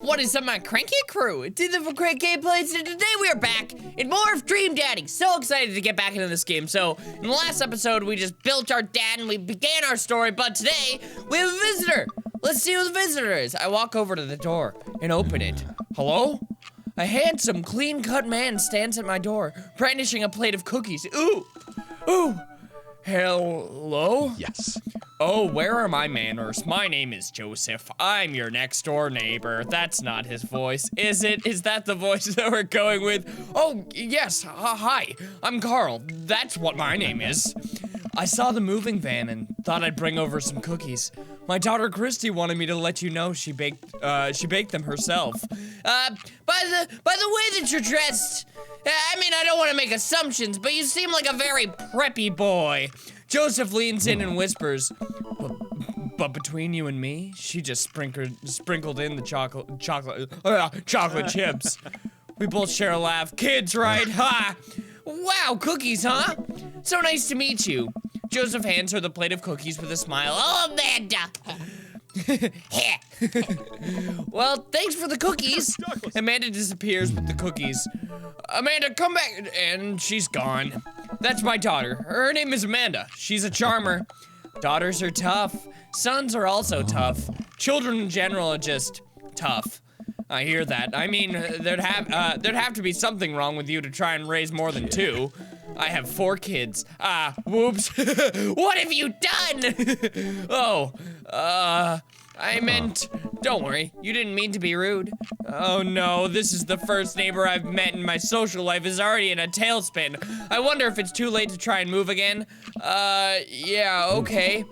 What is up, my cranky crew? It's Ethan from CrankGameplays, and today we are back in more of Dream Daddy. So excited to get back into this game. So, in the last episode, we just built our dad and we began our story, but today, we have a visitor. Let's see who the visitor is. I walk over to the door and open it. Hello? A handsome, clean-cut man stands at my door, brandishing a plate of cookies. Ooh! Ooh! Hello? Yes. Oh, where are my manners? My name is Joseph. I'm your next door neighbor. That's not his voice, is it? Is that the voice that we're going with? Oh, yes. Hi. I'm Carl. That's what my name is. I saw the moving van and thought I'd bring over some cookies. My daughter Christy wanted me to let you know she baked them herself. By the way that you're dressed, I don't want to make assumptions, but you seem like a very preppy boy. Joseph leans in and whispers, but between you and me, she just sprinkled in the chocolate chips. We both share a laugh. Kids, right? Ha! Wow, cookies, huh? So nice to meet you. Joseph hands her the plate of cookies with a smile. Oh, Amanda! Well, thanks for the cookies. Amanda disappears with the cookies. Amanda, come back. And she's gone. That's my daughter. Her name is Amanda. She's a charmer. Daughters are tough. Sons are also tough. Children in general are just tough. I hear that. I mean, there'd have to be something wrong with you to try and raise more than two. I have 4 kids. Whoops. What have you done? Oh, I meant, don't worry, you didn't mean to be rude. Oh no, this is the first neighbor I've met and my social life is already in a tailspin. I wonder if it's too late to try and move again. Yeah, okay.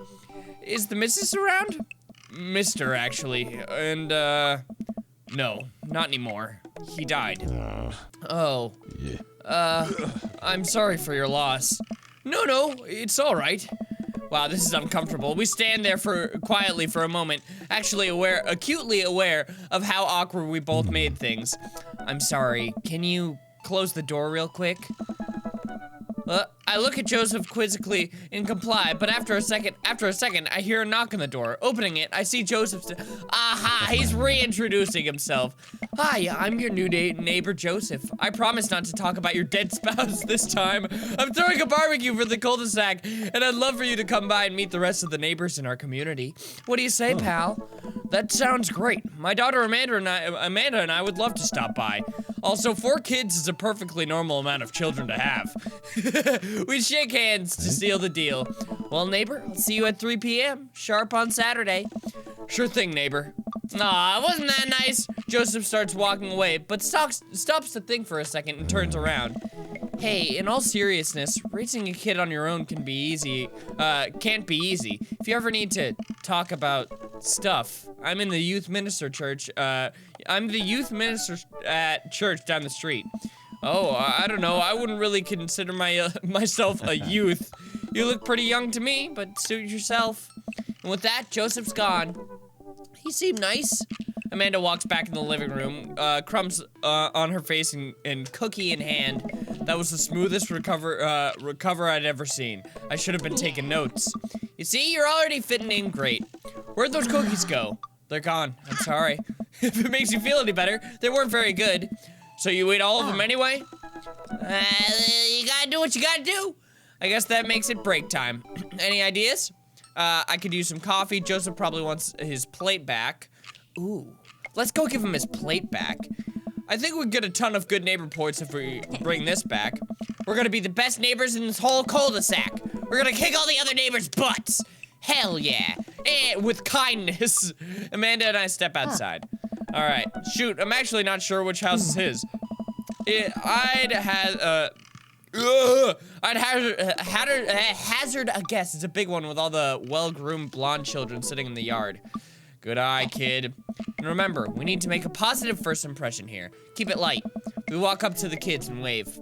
Is the missus around? Mr. actually, and no, not anymore. He died. Oh. Yeah. I'm sorry for your loss. No, it's all right. Wow, this is uncomfortable. We stand there quietly for a moment, acutely aware of how awkward we both made things. I'm sorry. Can you close the door real quick? I look at Joseph quizzically and comply, but after a second, I hear a knock on the door. Opening it, I see Joseph's. Aha! He's reintroducing himself. Hi, I'm your new neighbor, Joseph. I promise not to talk about your dead spouse this time. I'm throwing a barbecue for the cul-de-sac, and I'd love for you to come by and meet the rest of the neighbors in our community. What do you say, pal? That sounds great. My daughter Amanda and I would love to stop by. Also, 4 kids is a perfectly normal amount of children to have. We shake hands to seal the deal. Well, neighbor, I'll see you at 3 p.m. sharp on Saturday. Sure thing, neighbor. Aw, wasn't that nice? Joseph starts walking away, but stops to think for a second and turns around. Hey, in all seriousness, raising a kid on your own can't be easy. If you ever need to talk about stuff, I'm in the youth minister church. I'm the youth minister at church down the street. Oh, I don't know. I wouldn't really consider myself a youth. You look pretty young to me, but suit yourself. And with that, Joseph's gone. He seemed nice. Amanda walks back in the living room, crumbs on her face and cookie in hand. That was the smoothest recover I'd ever seen. I should have been taking notes. You see, you're already fitting in great. Where'd those cookies go? They're gone. I'm sorry. If it makes you feel any better, they weren't very good. So you ate all of them anyway? You gotta do what you gotta do. I guess that makes it break time. Any ideas? I could use some coffee. Joseph probably wants his plate back. Ooh, let's go give him his plate back. I think we'd get a ton of good neighbor points if we bring this back. We're gonna be the best neighbors in this whole cul-de-sac. We're gonna kick all the other neighbors' butts. Hell yeah. And with kindness. Amanda and I step outside. All right, shoot, I'm actually not sure which house is his. I'd hazard a guess. It's a big one with all the well-groomed blonde children sitting in the yard. Good eye, kid. And remember, we need to make a positive first impression here. Keep it light. We walk up to the kids and wave.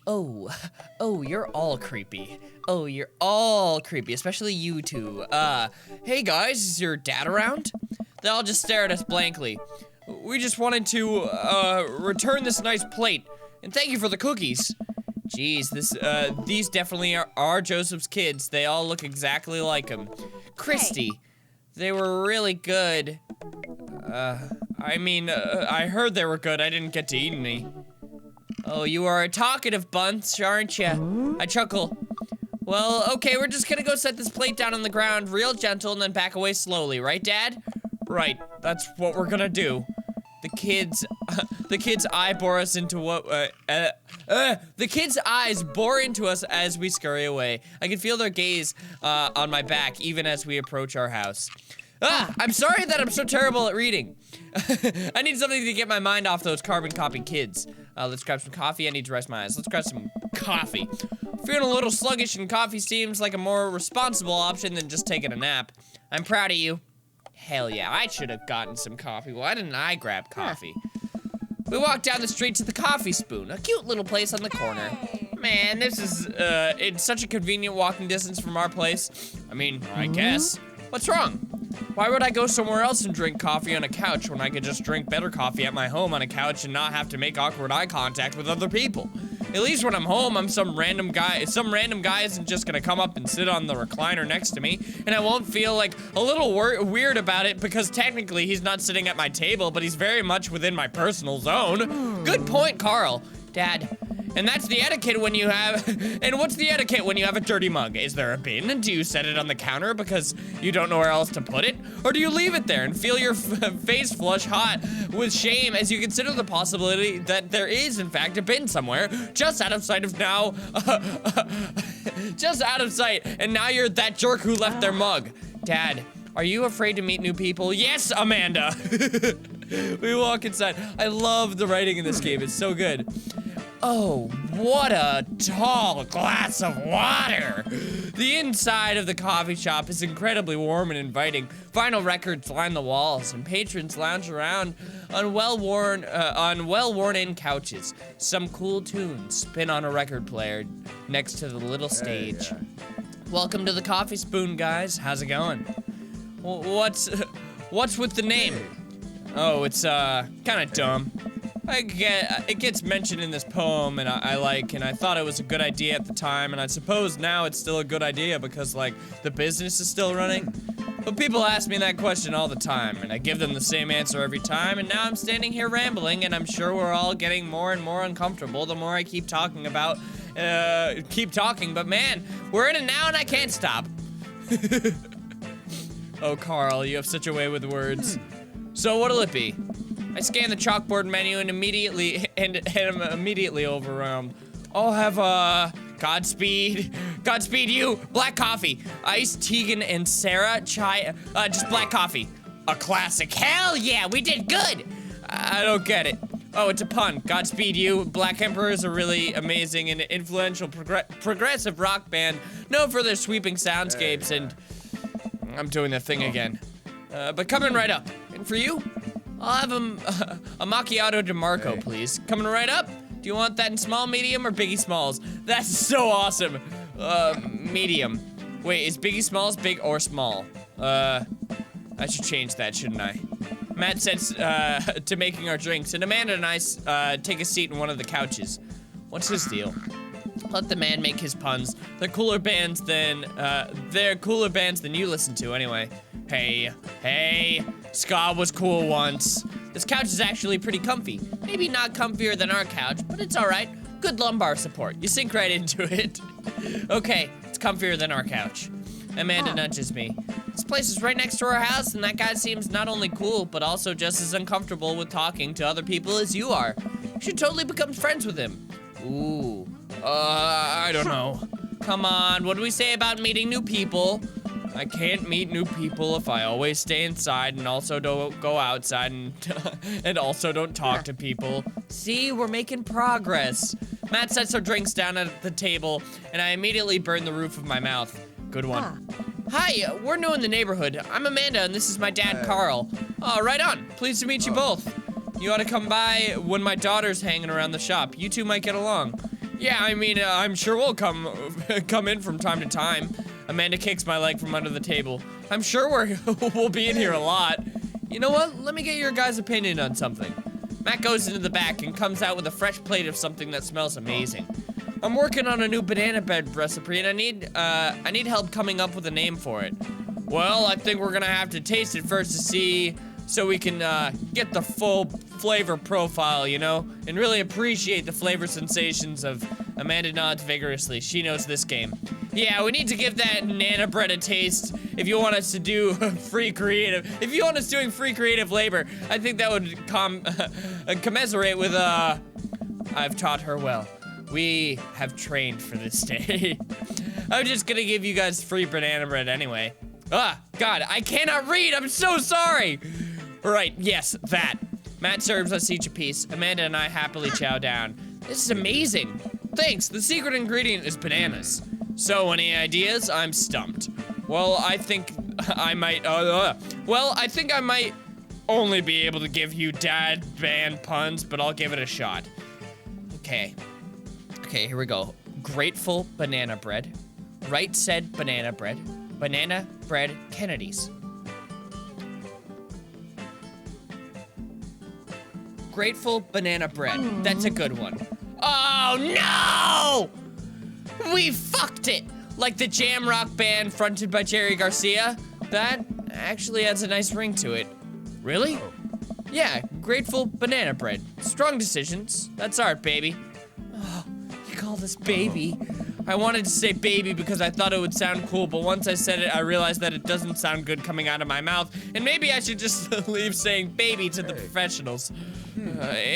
Oh, you're all creepy. Oh, you're all creepy, especially you two. Hey guys, is your dad around? They all just stare at us blankly. We just wanted to, return this nice plate. And thank you for the cookies. Jeez, these definitely are Joseph's kids. They all look exactly like him. Christy, they were really good. I heard they were good. I didn't get to eat any. Oh, you are a talkative bunch, aren't you? I chuckle. Well, okay, we're just gonna go set this plate down on the ground real gentle and then back away slowly, right, Dad? Right, that's what we're gonna do. The kids' eye bore us into what, the kids' eyes bore into us as we scurry away. I can feel their gaze, on my back even as we approach our house. I'm sorry that I'm so terrible at reading. I need something to get my mind off those carbon copy kids. Let's grab some coffee. I need to rest my eyes. Let's grab some coffee. Feeling a little sluggish and coffee seems like a more responsible option than just taking a nap. I'm proud of you. Hell yeah, I should have gotten some coffee. Why didn't I grab coffee? We walked down the street to the Coffee Spoon, a cute little place on the corner. Man, this is, it's such a convenient walking distance from our place. I mean, I guess. What's wrong? Why would I go somewhere else and drink coffee on a couch when I could just drink better coffee at my home on a couch and not have to make awkward eye contact with other people? At least when I'm home, I'm some random guy isn't just gonna come up and sit on the recliner next to me, and I won't feel like a little weird about it because technically he's not sitting at my table, but he's very much within my personal zone. Good point, Carl. Dad. And that's the etiquette when you have, and what's the etiquette when you have a dirty mug? Is there a bin, and do you set it on the counter because you don't know where else to put it? Or do you leave it there and feel your face flush hot with shame as you consider the possibility that there is, in fact, a bin somewhere just out of sight of now, just out of sight, and now you're that jerk who left their mug. Dad, are you afraid to meet new people? Yes, Amanda! We walk inside. I love the writing in this game, it's so good. Oh, what a tall glass of water! The inside of the coffee shop is incredibly warm and inviting. Vinyl records line the walls, and patrons lounge around on well-worn-in couches. Some cool tunes spin on a record player next to the little stage. Welcome to the Coffee Spoon, guys. How's it going? What's with the name? Oh, it's kind of dumb. It gets mentioned in this poem, and I thought it was a good idea at the time, and I suppose now it's still a good idea because, like, the business is still running. But people ask me that question all the time, and I give them the same answer every time, and now I'm standing here rambling, and I'm sure we're all getting more and more uncomfortable the more I keep talking, but man, we're in it now and I can't stop. Oh, Carl, you have such a way with words. So what'll it be? I scan the chalkboard menu and am immediately overwhelmed. I'll have Godspeed you, black coffee, Ice, Tegan, and Sarah, chai, just black coffee. A classic. Hell yeah, we did good. I don't get it. Oh, it's a pun. Godspeed you. Black Emperor is a really amazing and influential progressive rock band known for their sweeping soundscapes, and I'm doing the thing again. But coming right up. And for you? I'll have a macchiato DeMarco, please. Coming right up? Do you want that in small, medium, or Biggie Smalls? That's so awesome. Medium. Wait, is Biggie Smalls big or small? I should change that, shouldn't I? Matt sets to making our drinks, and Amanda and I take a seat in one of the couches. What's his deal? Let the man make his puns. They're cooler bands than you listen to anyway. Hey, ska was cool once. This couch is actually pretty comfy. Maybe not comfier than our couch, but it's all right. Good lumbar support. You sink right into it. Okay, it's comfier than our couch. Amanda nudges me. This place is right next to our house, and that guy seems not only cool, but also just as uncomfortable with talking to other people as you are. You should totally become friends with him. Ooh, I don't know. Come on, what do we say about meeting new people? I can't meet new people if I always stay inside and also don't go outside and also don't talk to people. See, we're making progress. Matt sets our drinks down at the table, and I immediately burn the roof of my mouth. Good one. Hi, we're new in the neighborhood. I'm Amanda, and this is my dad, Carl. Oh, right on. Pleased to meet you both. You ought to come by when my daughter's hanging around the shop. You two might get along. Yeah, I mean, I'm sure we'll come in from time to time. Amanda kicks my leg from under the table. I'm sure we'll be in here a lot. You know what? Let me get your guys' opinion on something. Matt goes into the back and comes out with a fresh plate of something that smells amazing. I'm working on a new banana bread recipe, and I need help coming up with a name for it. Well, I think we're gonna have to taste it first to see so we can get the full flavor profile, you know, and really appreciate the flavor sensations of Amanda nods vigorously. She knows this game. Yeah, we need to give that Nana bread a taste if you want us to do free creative. If you want us doing free creative labor, I think that would commensurate with, I've taught her well. We have trained for this day. I'm just gonna give you guys free banana bread anyway. Ah, God, I cannot read, I'm so sorry. Right, yes, that. Matt serves us each a piece. Amanda and I happily chow down. This is amazing. Thanks, the secret ingredient is bananas. So, any ideas? I'm stumped. Well, I think I might, I think I might only be able to give you dad band puns, but I'll give it a shot. Okay. Okay, here we go. Grateful banana bread. Right said banana bread. Banana bread Kennedys. Grateful banana bread. That's a good one. Oh no! We fucked it! Like the jam rock band fronted by Jerry Garcia. That actually adds a nice ring to it. Really? Yeah, grateful banana bread. Strong decisions. That's art, baby. Oh, you call this baby? I wanted to say baby because I thought it would sound cool, but once I said it, I realized that it doesn't sound good coming out of my mouth, and maybe I should just leave saying baby to the professionals.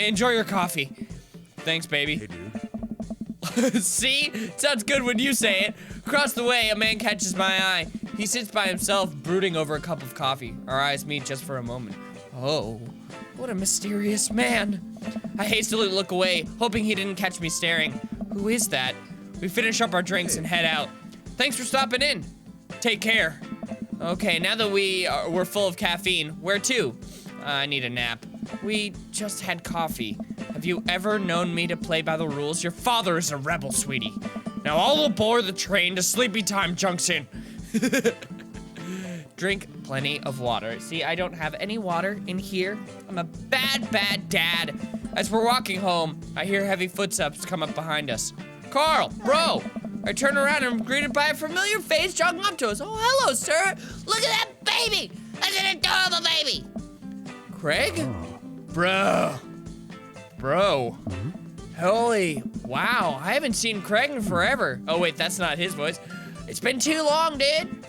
Enjoy your coffee. Thanks, baby. Hey, dude. See? Sounds good when you say it. Across the way, a man catches my eye. He sits by himself, brooding over a cup of coffee. Our eyes meet just for a moment. Oh, what a mysterious man. I hastily look away, hoping he didn't catch me staring. Who is that? We finish up our drinks and head out. Thanks for stopping in. Take care. Okay, now that we're full of caffeine, where to? I need a nap. We just had coffee. Have you ever known me to play by the rules? Your father is a rebel, sweetie. Now I'll aboard the train to Sleepy Time Junction. Drink plenty of water. See, I don't have any water in here. I'm a bad, bad dad. As we're walking home, I hear heavy footsteps come up behind us. Carl, bro! I turn around and I'm greeted by a familiar face jogging up to us. Oh, hello, sir. Look at that baby. That's an adorable baby. Craig? Bro. Holy, wow. I haven't seen Craig in forever. Oh, wait, that's not his voice. It's been too long, dude.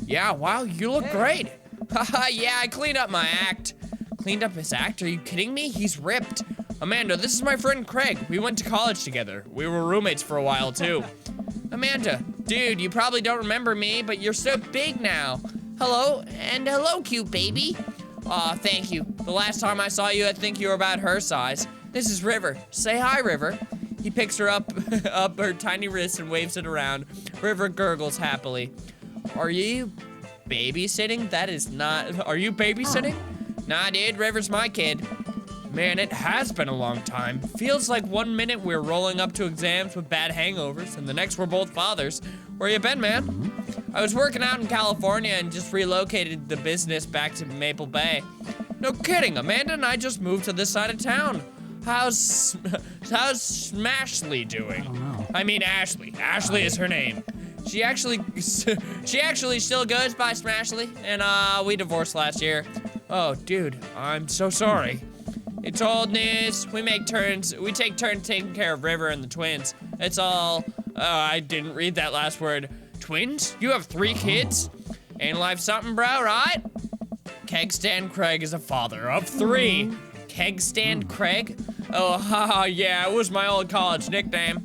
Yeah, wow, you look great. Haha, yeah, I cleaned up my act. Cleaned up his act? Are you kidding me? He's ripped. Amanda, this is my friend Craig. We went to college together. We were roommates for a while, too. Amanda, dude, you probably don't remember me, but you're so big now. Hello, and hello, cute baby. Aw, thank you. The last time I saw you, I think you were about her size. This is River. Say hi, River. He picks her up her tiny wrist and waves it around. River gurgles happily. Are you babysitting? That is not, are you babysitting? Nah, dude, River's my kid. Man, it has been a long time. Feels like 1 minute we're rolling up to exams with bad hangovers, and the next we're both fathers. Where you been, man? I was working out in California and just relocated the business back to Maple Bay. No kidding, Amanda and I just moved to this side of town. How's Smashly doing? Oh, no. I mean Ashley. Ashley is her name. She actually still goes by Smashly, and we divorced last year. Oh, dude, I'm so sorry. It's old news. We take turns taking care of River and the twins. It's all, I didn't read that last word. Twins? You have 3 kids? Ain't life something, bro, right? Keg Stand Craig is a father of 3. Keg Stand Craig? Oh, haha, yeah, it was my old college nickname.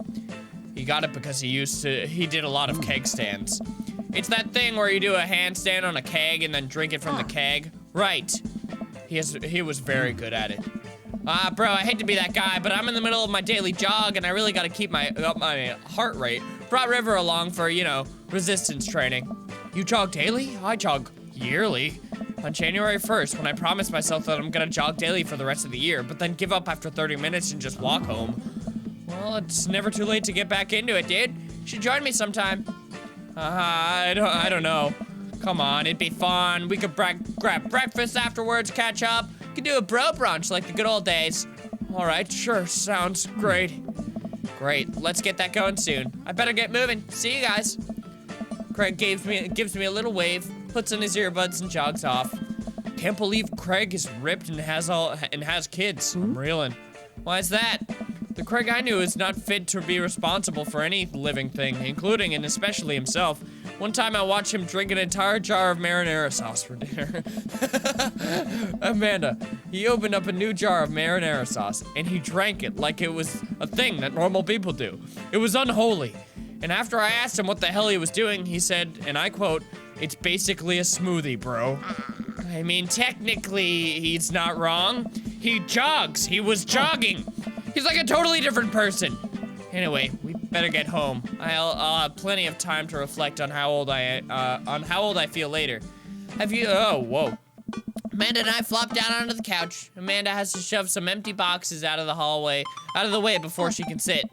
He got it because he did a lot of keg stands. It's that thing where you do a handstand on a keg and then drink it from the keg. Right. He was very good at it. Bro, I hate to be that guy, but I'm in the middle of my daily jog and I really gotta keep up my heart rate. Brought River along for, you know, resistance training. You jog daily? I jog yearly. On January 1st, when I promised myself that I'm gonna jog daily for the rest of the year, but then give up after 30 minutes and just walk home. Well, it's never too late to get back into it, dude. You should join me sometime. I don't know. Come on, it'd be fun. We could grab breakfast afterwards, catch up. We could do a bro brunch like the good old days. All right, sure, sounds great. Great, let's get that going soon. I better get moving. See you guys. Craig gives me a little wave, puts in his earbuds and jogs off. Can't believe Craig is ripped and has kids. I'm reeling. Why is that? The Craig I knew is not fit to be responsible for any living thing, including and especially himself. One time I watched him drink an entire jar of marinara sauce for dinner. Amanda, he opened up a new jar of marinara sauce and he drank it like it was a thing that normal people do. It was unholy. And after I asked him what the hell he was doing, he said, and I quote, "It's basically a smoothie, bro." I mean, technically, he's not wrong. He jogs. He was jogging. He's like a totally different person. Anyway, we better get home. I'll have plenty of time to reflect on how old I feel later. Oh, whoa. Amanda and I flop down onto the couch. Amanda has to shove some empty boxes out of the way before she can sit.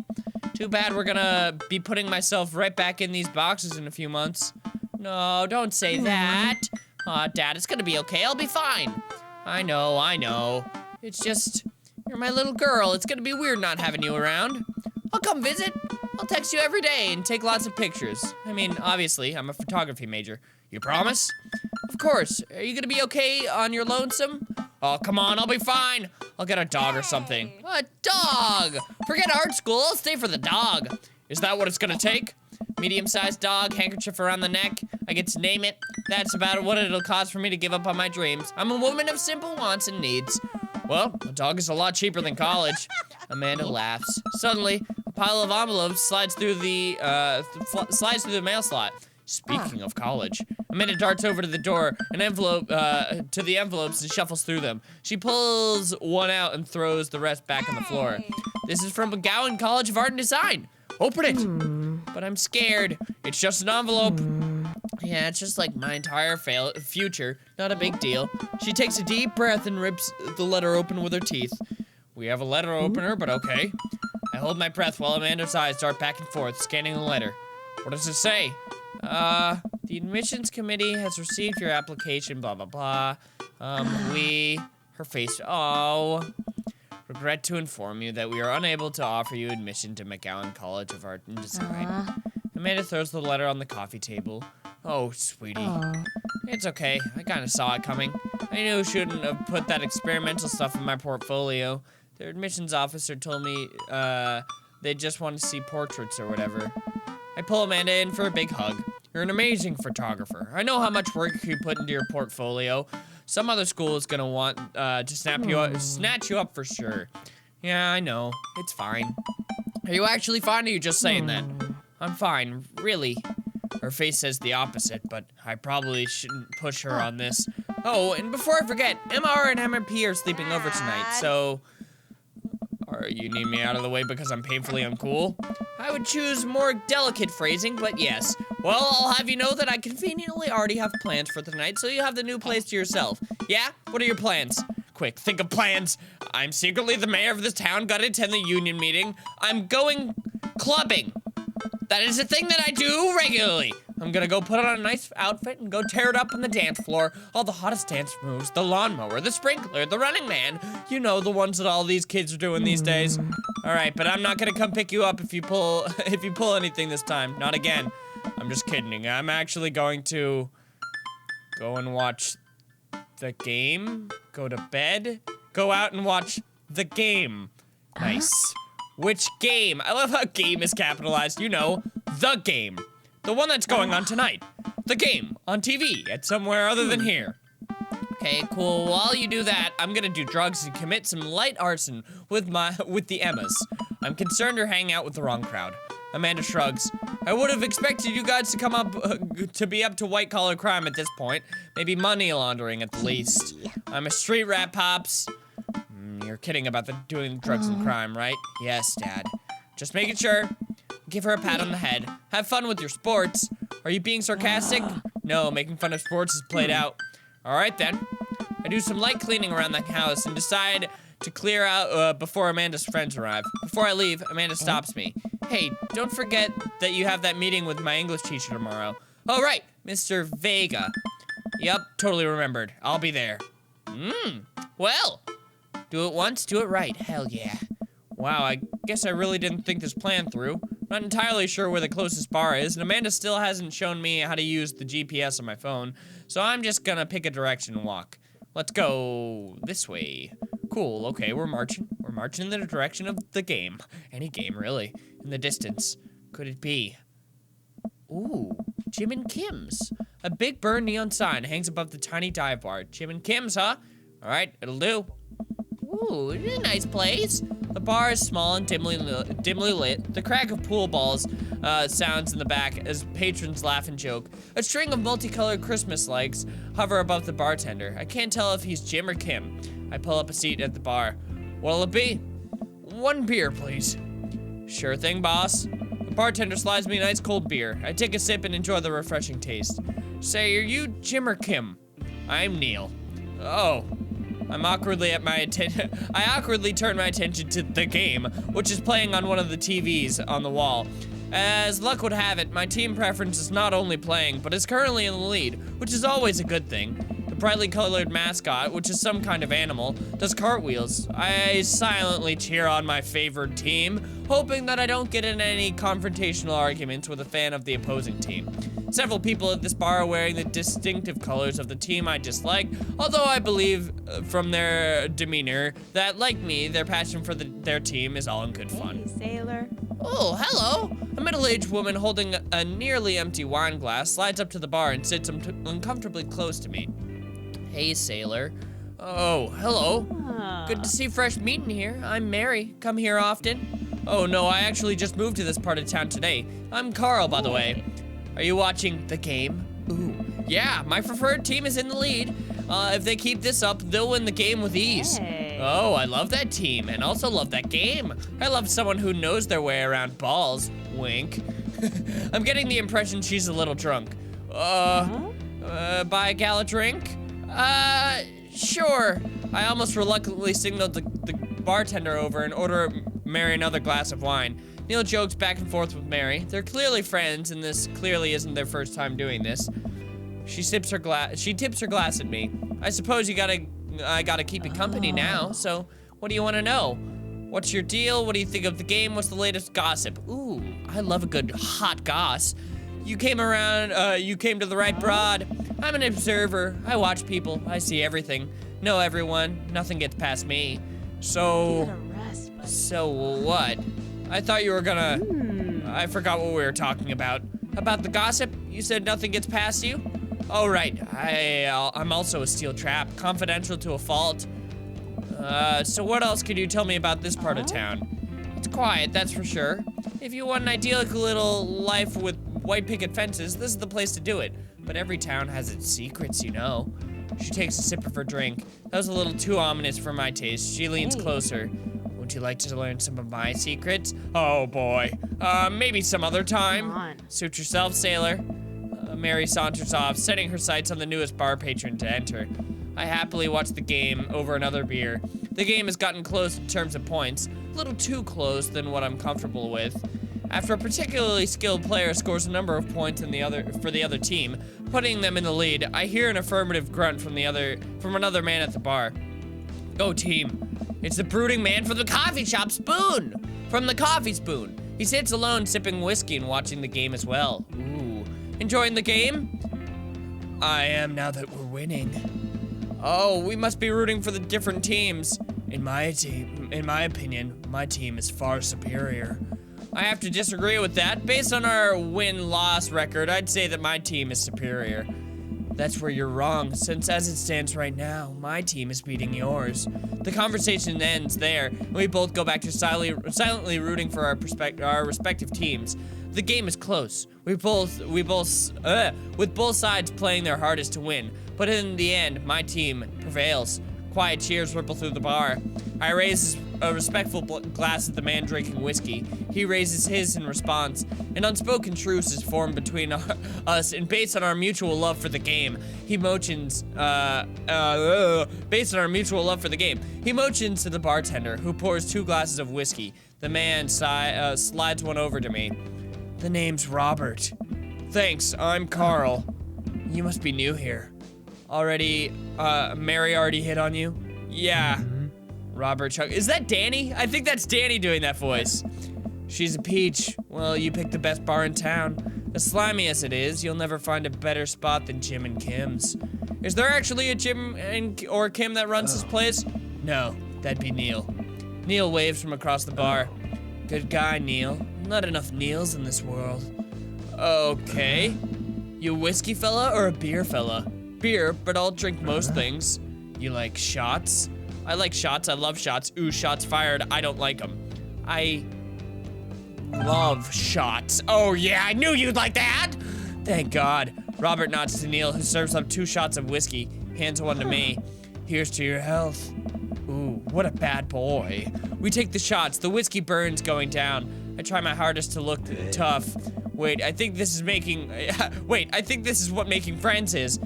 Too bad we're gonna be putting myself right back in these boxes in a few months. No, don't say that. Aw, Dad, it's gonna be okay. I'll be fine. I know. It's just, you're my little girl. It's gonna be weird not having you around. I'll come visit. I'll text you every day and take lots of pictures. I mean, obviously, I'm a photography major. You promise? Of course. Are you gonna be okay on your lonesome? Oh, come on, I'll be fine. I'll get a dog or something. A dog! Forget art school, I'll stay for the dog. Is that what it's gonna take? Medium-sized dog, handkerchief around the neck. I get to name it. That's about what it'll cost for me to give up on my dreams. I'm a woman of simple wants and needs. Well, a dog is a lot cheaper than college. Amanda laughs. Suddenly, a pile of envelopes slides through the mail slot. Speaking of college, Amanda darts over to the door, to the envelopes and shuffles through them. She pulls one out and throws the rest back on the floor. This is from McGowan College of Art and Design. Open it. But I'm scared. It's just an envelope. Yeah, it's just like my entire future. Not a big deal. She takes a deep breath and rips the letter open with her teeth. We have a letter opener, but okay. I hold my breath while Amanda's eyes dart back and forth, scanning the letter. What does it say? The admissions committee has received your application, blah, blah, blah. Her face, regret to inform you that we are unable to offer you admission to McGowan College of Art and Design. Amanda throws the letter on the coffee table. Oh, sweetie. It's okay, I kinda saw it coming. I knew I shouldn't have put that experimental stuff in my portfolio. Their admissions officer told me, they just want to see portraits or whatever. I pull Amanda in for a big hug. You're an amazing photographer. I know how much work you put into your portfolio. Some other school is gonna want to snatch you up for sure. Yeah, I know. It's fine. Are you actually fine, or are you just saying that? I'm fine, really. Her face says the opposite, but I probably shouldn't push her on this. Oh, and before I forget, MR and MRP are sleeping over tonight, so... You need me out of the way because I'm painfully uncool? I would choose more delicate phrasing, but yes. Well, I'll have you know that I conveniently already have plans for tonight, so you have the new place to yourself. Yeah? What are your plans? Quick, think of plans. I'm secretly the mayor of this town, gotta attend the union meeting. I'm going clubbing. That is a thing that I do regularly. I'm gonna go put on a nice outfit and go tear it up on the dance floor. All the hottest dance moves, the lawnmower, the sprinkler, the running man. You know, the ones that all these kids are doing these days. All right, but I'm not gonna come pick you up if you pull anything this time. Not again. I'm just kidding. I'm actually going to go and watch the game, go to bed, go out and watch the game. Nice. Which game? I love how game is capitalized. You know, the game. The one that's going on tonight. The game on TV at somewhere other than here. Okay, cool. While you do that, I'm gonna do drugs and commit some light arson with the Emmas. I'm concerned you're hanging out with the wrong crowd. Amanda shrugs. I would have expected you guys to come up, to be up to white-collar crime at this point. Maybe money laundering at the least. I'm a street rat, Pops. You're kidding about doing drugs and crime, right? Yes, Dad. Just making sure. Give her a pat on the head. Have fun with your sports. Are you being sarcastic? No, making fun of sports is played out. All right, then. I do some light cleaning around the house and decide to clear out before Amanda's friends arrive. Before I leave, Amanda stops me. Hey, don't forget that you have that meeting with my English teacher tomorrow. Oh, right, Mr. Vega. Yep, totally remembered. I'll be there. Well, do it once, do it right. Hell yeah. Wow, I guess I really didn't think this plan through. Not entirely sure where the closest bar is, and Amanda still hasn't shown me how to use the GPS on my phone, so I'm just gonna pick a direction and walk. Let's go this way. Cool, okay, we're marching. We're marching in the direction of the game. Any game, really. In the distance. Could it be? Ooh, Jim and Kim's. A big burn neon sign hangs above the tiny dive bar. Jim and Kim's, huh? All right, it'll do. Ooh, it's a nice place. The bar is small and dimly lit. The crack of pool balls sounds in the back as patrons laugh and joke. A string of multicolored Christmas lights hover above the bartender. I can't tell if he's Jim or Kim. I pull up a seat at the bar. What'll it be? 1 beer, please. Sure thing, boss. The bartender slides me a nice cold beer. I take a sip and enjoy the refreshing taste. Say, are you Jim or Kim? I'm Neil. Oh. I awkwardly turn my attention to the game, which is playing on one of the TVs on the wall. As luck would have it, my team preference is not only playing, but is currently in the lead, which is always a good thing. The brightly colored mascot, which is some kind of animal, does cartwheels. I silently cheer on my favored team, hoping that I don't get in any confrontational arguments with a fan of the opposing team. Several people at this bar are wearing the distinctive colors of the team I dislike, although I believe from their demeanor that, like me, their passion for their team is all in good fun. Hey, sailor. Oh, hello! A middle-aged woman holding a nearly empty wine glass slides up to the bar and sits uncomfortably close to me. Hey, sailor. Oh, hello. Good to see fresh meat in here. I'm Mary. Come here often? Oh, no, I actually just moved to this part of town today. I'm Carl, by the way. Are you watching the game? Ooh, yeah, my preferred team is in the lead. If they keep this up, they'll win the game with ease. Hey. Oh, I love that team and also love that game. I love someone who knows their way around balls. Wink. I'm getting the impression she's a little drunk. Buy a gal a drink? Sure. I almost reluctantly signaled the bartender over and order Mary another glass of wine. Neil jokes back and forth with Mary. They're clearly friends, and this clearly isn't their first time doing this. She tips her glass at me. I suppose I gotta keep you company now, so what do you want to know? What's your deal? What do you think of the game? What's the latest gossip? Ooh, I love a good hot goss. You came to the right broad. I'm an observer. I watch people. I see everything. Know everyone. Nothing gets past me. So what? I thought you were gonna, I forgot what we were talking about. About the gossip? You said nothing gets past you? Oh, right. I'm also a steel trap, confidential to a fault. So what else could you tell me about this part of town? It's quiet, that's for sure. If you want an idyllic little life with white picket fences, this is the place to do it. But every town has its secrets, you know. She takes a sip of her drink. That was a little too ominous for my taste. She leans closer. Would you like to learn some of my secrets? Oh boy. Maybe some other time. Come on. Suit yourself, sailor. Mary saunters off, setting her sights on the newest bar patron to enter. I happily watch the game over another beer. The game has gotten close in terms of points, a little too close than what I'm comfortable with. After a particularly skilled player scores a number of points for the other team, putting them in the lead, I hear an affirmative grunt from another man at the bar. Go team. It's the brooding man from the coffee shop, Spoon! From the Coffee Spoon. He sits alone sipping whiskey and watching the game as well. Ooh. Enjoying the game? I am now that we're winning. Oh, we must be rooting for the different teams. In my opinion, my team is far superior. I have to disagree with that. Based on our win-loss record, I'd say that my team is superior. That's where you're wrong, since as it stands right now, my team is beating yours. The conversation ends there, and we both go back to silently rooting for our respective teams. The game is close. With both sides playing their hardest to win, but in the end, my team prevails. Quiet cheers ripple through the bar. I raise a respectful glass at the man drinking whiskey. He raises his in response. An unspoken truce is formed between us, and based on our mutual love for the game, he motions, based on our mutual love for the game, he motions to the bartender, who pours 2 glasses of whiskey. The man slides one over to me. The name's Robert. Thanks, I'm Carl. You must be new here. Mary already hit on you? Yeah. Robert Chuck. Is that Danny? I think that's Danny doing that voice. She's a peach. Well, you picked the best bar in town. As slimy as it is, you'll never find a better spot than Jim and Kim's. Is there actually a Jim or Kim that runs this place? No, that'd be Neil. Neil waves from across the bar. Good guy, Neil. Not enough Neils in this world. Okay. You a whiskey fella or a beer fella? Beer, but I'll drink most things. You like shots? I like shots, I love shots. Ooh, shots fired, I don't like them. I love shots. Oh yeah, I knew you'd like that! Thank God. Robert nods to Neil, who serves up 2 shots of whiskey, hands one to me. Here's to your health. Ooh, what a bad boy. We take the shots, the whiskey burns going down. I try my hardest to look tough. Wait, I think this is what making friends is.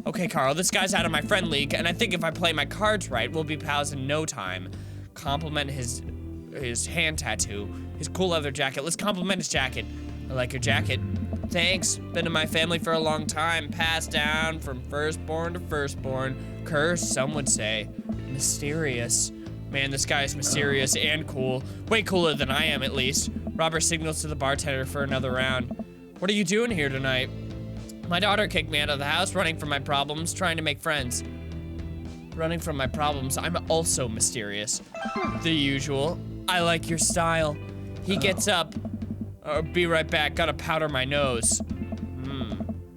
Okay, Carl, this guy's out of my friend league, and I think if I play my cards right, we'll be pals in no time. Compliment his hand tattoo, his cool leather jacket. Let's compliment his jacket. I like your jacket. Thanks, been in my family for a long time, passed down from firstborn to firstborn. Cursed, some would say. Mysterious. Man, this guy is mysterious and cool. Way cooler than I am, at least. Robert signals to the bartender for another round. What are you doing here tonight? My daughter kicked me out of the house, running from my problems, trying to make friends. Running from my problems, I'm also mysterious. The usual. I like your style. He gets up. Be right back, gotta powder my nose.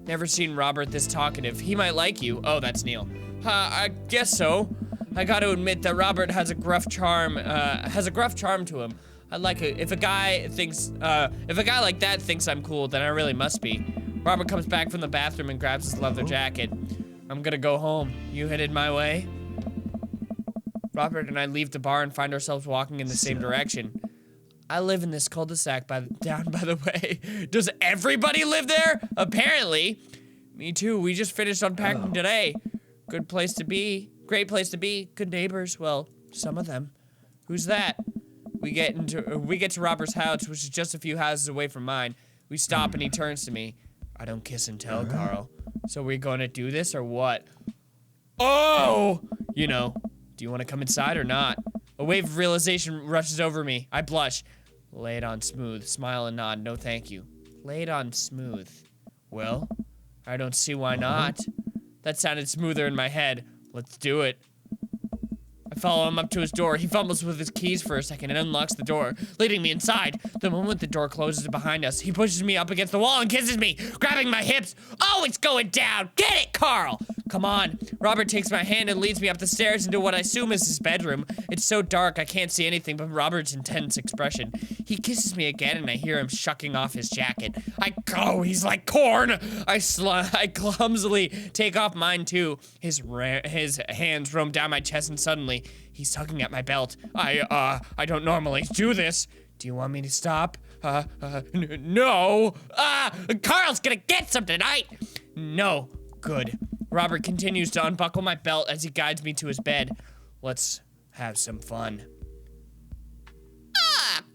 Never seen Robert this talkative. He might like you. Oh, that's Neil. I guess so. I gotta admit that Robert has a gruff charm to him. I like it. If a guy like that thinks I'm cool, then I really must be. Robert comes back from the bathroom and grabs his leather jacket. I'm gonna go home. You headed my way? Robert and I leave the bar and find ourselves walking in the same direction. I live in this cul-de-sac down by the way. Does everybody live there? Apparently. Me too. We just finished unpacking today. Good place to be. Great place to be. Good neighbors. Well, some of them. Who's that? We get to Robert's house, which is just a few houses away from mine. We stop and he turns to me. I don't kiss and tell, Carl. So we're gonna do this or what? Oh! You know, do you want to come inside or not? A wave of realization rushes over me. I blush. Lay it on smooth. Smile and nod. No, thank you. Lay it on smooth. Well, I don't see why not. That sounded smoother in my head. Let's do it. I follow him up to his door. He fumbles with his keys for a second and unlocks the door, leading me inside. The moment the door closes behind us, he pushes me up against the wall and kisses me, grabbing my hips. Oh, it's going down. Get it, Carl. Come on. Robert takes my hand and leads me up the stairs into what I assume is his bedroom. It's so dark, I can't see anything but Robert's intense expression. He kisses me again and I hear him shucking off his jacket. He's like corn. I clumsily take off mine too. His hands roam down my chest and suddenly, he's tugging at my belt. I don't normally do this. Do you want me to stop? No. Carl's gonna get some tonight. No. Good. Robert continues to unbuckle my belt as he guides me to his bed. Let's have some fun.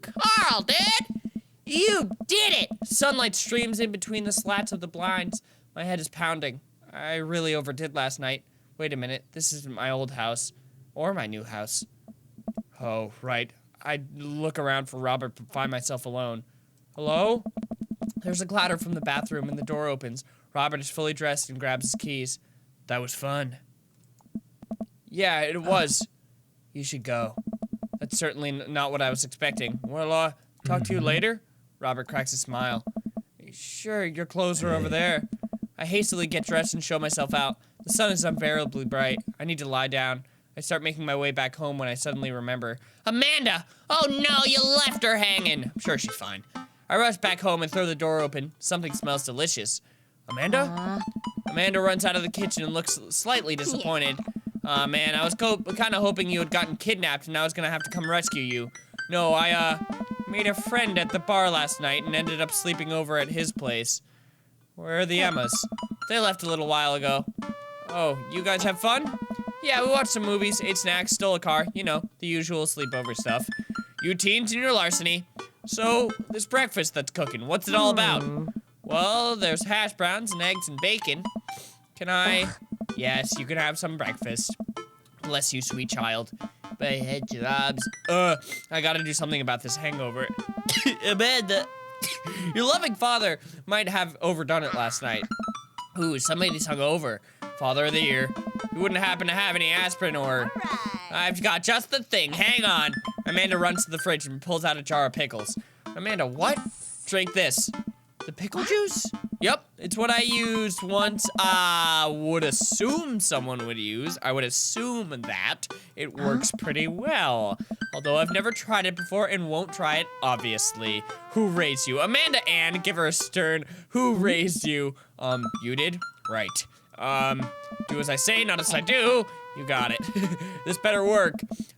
Carl, dude! You did it! Sunlight streams in between the slats of the blinds. My head is pounding. I really overdid last night. Wait a minute, this isn't my old house. Or my new house. Oh, right. I look around for Robert but find myself alone. Hello? There's a clatter from the bathroom and the door opens. Robert is fully dressed and grabs his keys. That was fun. Yeah, it was. You should go. That's certainly not what I was expecting. Well, talk to you later? Robert cracks a smile. Sure, your clothes are over there. I hastily get dressed and show myself out. The sun is unbearably bright. I need to lie down. I start making my way back home when I suddenly remember. Amanda! Oh no, you left her hanging! I'm sure she's fine. I rush back home and throw the door open. Something smells delicious. Amanda? Amanda runs out of the kitchen and looks slightly disappointed. Man, I was kind of hoping you had gotten kidnapped and I was gonna have to come rescue you. No, I, made a friend at the bar last night and ended up sleeping over at his place. Where are the Emmas? They left a little while ago. Oh, you guys have fun? Yeah, we watched some movies, ate snacks, stole a car. You know, the usual sleepover stuff. You teens and your larceny. So, this breakfast that's cooking, what's it all about? Well, there's hash browns and eggs and bacon. Can I? Yes, you can have some breakfast. Bless you, sweet child. My head throbs. I gotta do something about this hangover. Amanda, your loving father might have overdone it last night. Ooh, somebody's hungover. Father of the year. You wouldn't happen to have any aspirin or... I've got just the thing. Hang on. Amanda runs to the fridge and pulls out a jar of pickles. Amanda, what? Drink this. The pickle juice? Yep, it's what I used once. Would assume someone would use. I would assume that it works pretty well. Although I've never tried it before and won't try it, obviously. Who raised you? Amanda Ann, give her a stern. Who raised you? You did? Right. Do as I say, not as I do. You got it. This better work.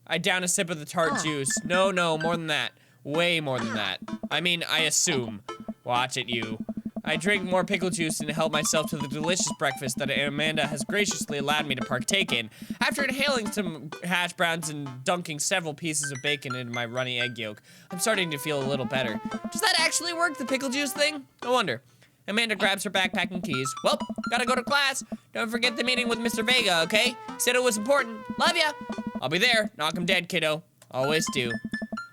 I down a sip of the tart juice. No, more than that. Way more than that. I mean, I assume. Watch it, you. I drink more pickle juice and help myself to the delicious breakfast that Amanda has graciously allowed me to partake in. After inhaling some hash browns and dunking several pieces of bacon into my runny egg yolk, I'm starting to feel a little better. Does that actually work, the pickle juice thing? I wonder. Amanda grabs her backpack and keys. Well, gotta go to class. Don't forget the meeting with Mr. Vega, okay? Said it was important. Love ya. I'll be there. Knock 'em dead, kiddo. Always do.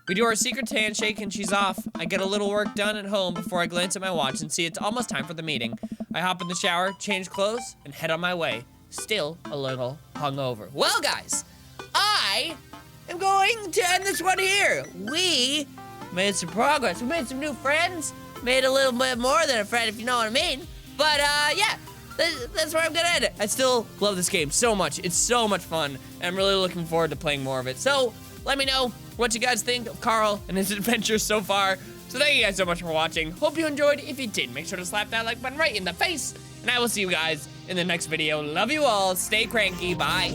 We do our secret handshake and she's off. I get a little work done at home before I glance at my watch and see it's almost time for the meeting. I hop in the shower, change clothes, and head on my way. Still a little hungover. Well, guys, I am going to end this one here. We made some progress. We made some new friends. Made a little bit more than a friend, if you know what I mean. But, yeah. That's where I'm gonna end it. I still love this game so much. It's so much fun. And I'm really looking forward to playing more of it. So, let me know what you guys think of Carl and his adventures so far. So thank you guys so much for watching. Hope you enjoyed. If you did, make sure to slap that like button right in the face. And I will see you guys in the next video. Love you all. Stay cranky. Bye.